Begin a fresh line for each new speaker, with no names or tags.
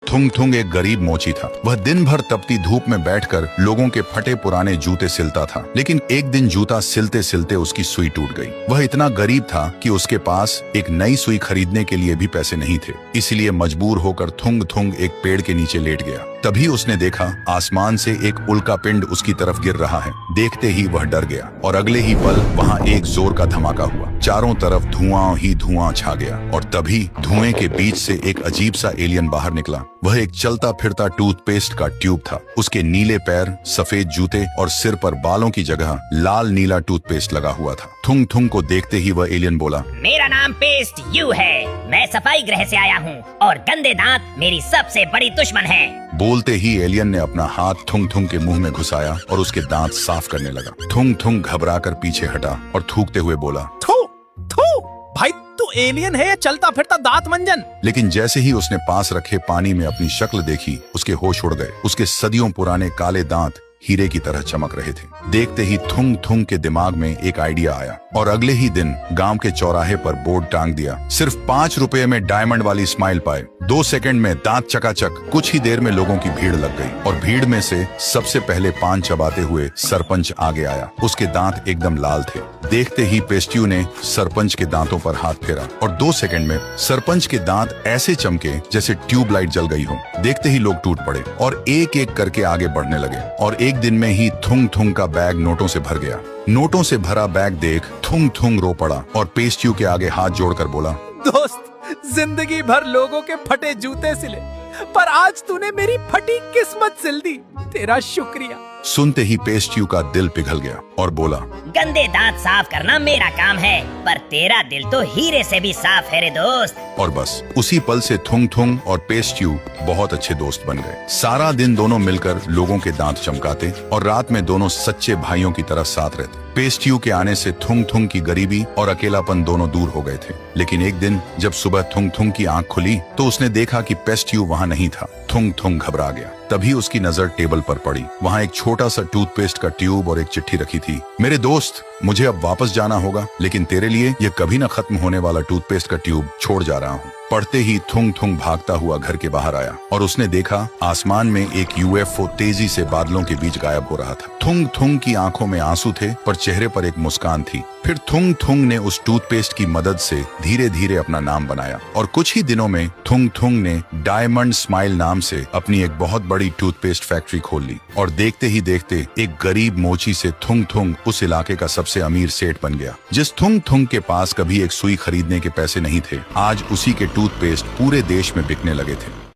थुंग थुंग एक गरीब मोची था। वह दिन भर तपती धूप में बैठकर लोगों के फटे पुराने जूते सिलता था। लेकिन एक दिन जूता सिलते सिलते उसकी सुई टूट गई। वह इतना गरीब था कि उसके पास एक नई सुई खरीदने के लिए भी पैसे नहीं थे। इसलिए मजबूर होकर थुंग थुंग एक पेड़ के नीचे लेट गया। तभी उसने देखा आसमान से एक उल्का पिंड उसकी तरफ गिर रहा है। देखते ही वह डर गया और अगले ही पल वहाँ एक जोर का धमाका हुआ। चारों तरफ धुआं ही धुआं छा गया और तभी धुएं के बीच से एक अजीब सा एलियन बाहर निकला। वह एक चलता फिरता टूथपेस्ट का ट्यूब था। उसके नीले पैर, सफेद जूते और सिर पर बालों की जगह लाल नीला टूथपेस्ट लगा हुआ था। थुंग थुंग को देखते ही वह एलियन बोला,
मेरा नाम पेस्ट यू है। मैं सफाई ग्रह से आया हूँ और गंदे दांत मेरी सबसे बड़ी दुश्मन है।
बोलते ही एलियन ने अपना हाथ थुंग थुंग के मुंह में घुसाया और उसके दांत साफ करने लगा। थुंग थुंग घबराकर पीछे हटा और थूकते हुए बोला,
थू थू भाई तू एलियन है या चलता फिरता दांत मंजन।
लेकिन जैसे ही उसने पास रखे पानी में अपनी शक्ल देखी, उसके होश उड़ गए। उसके सदियों पुराने काले दांत हीरे की तरह चमक रहे थे। देखते ही थुंग थुंग के दिमाग में एक आइडिया आया और अगले ही दिन गांव के चौराहे पर बोर्ड टांग दिया, सिर्फ 5 रुपए में डायमंड वाली स्माइल पाए। 2 सेकंड में दांत चकाचक। कुछ ही देर में लोगों की भीड़ लग गई और भीड़ में से सबसे पहले पान चबाते हुए सरपंच आगे आया। उसके दांत एकदम लाल थे। देखते ही पेस्ट्यू ने सरपंच के दांतों पर हाथ फेरा और 2 सेकंड में सरपंच के दांत ऐसे चमके जैसे ट्यूबलाइट जल गई हो। देखते ही लोग टूट पड़े और एक एक करके आगे बढ़ने लगे और एक दिन में ही थुंग थुंग का बैग नोटों से भर गया। नोटों से भरा बैग देख थुंग थुंग रो पड़ा और पेस्ट्यू के आगे हाथ जोड़कर बोला,
दोस्त जिंदगी भर लोगों के फटे जूते सिले, पर आज तूने मेरी फटी किस्मत सिल दी। तेरा शुक्रिया।
सुनते ही पेस्ट्यू का दिल पिघल गया और बोला,
गंदे दांत साफ करना मेरा काम है, पर तेरा दिल तो हीरे से भी साफ है रे दोस्त।
और बस उसी पल से थुंग थुंग और पेस्ट्यू बहुत अच्छे दोस्त बन गए। सारा दिन दोनों मिलकर लोगों के दांत चमकाते और रात में दोनों सच्चे भाइयों की तरह साथ रहते। पेस्ट्यू के आने से थुंग थुंग की गरीबी और अकेलापन दोनों दूर हो गए थे। लेकिन एक दिन जब सुबह थुंग थुंग की आंख खुली तो उसने देखा कि पेस्ट्यू वहाँ नहीं था। थुंग थुंग घबरा गया। तभी उसकी नजर टेबल पर पड़ी। वहाँ एक छोटा सा टूथपेस्ट का ट्यूब और एक चिट्ठी रखी थी। मेरे दोस्त, मुझे अब वापस जाना होगा, लेकिन तेरे लिए यह कभी न खत्म होने वाला टूथपेस्ट का ट्यूब छोड़ जा रहा हूँ। पढ़ते ही थुंग थुंग भागता हुआ घर के बाहर आया और उसने देखा आसमान में एक यूएफओ तेजी से बादलों के बीच गायब हो रहा था। थुंग थुंग की आंखों में आंसू थे पर चेहरे पर एक मुस्कान थी। फिर थुंग थुंग ने उस टूथपेस्ट की मदद से धीरे धीरे अपना नाम बनाया और कुछ ही दिनों में थुंग थुंग ने डायमंड स्माइल नाम से अपनी एक बहुत बड़ी टूथपेस्ट फैक्ट्री खोल ली। और देखते ही देखते एक गरीब मोची से थुंग थुंग उस इलाके का सबसे अमीर सेठ बन गया। जिस थुंग थुंग के पास कभी एक सुई खरीदने के पैसे नहीं थे, आज उसी के टूथपेस्ट पूरे देश में बिकने लगे थे।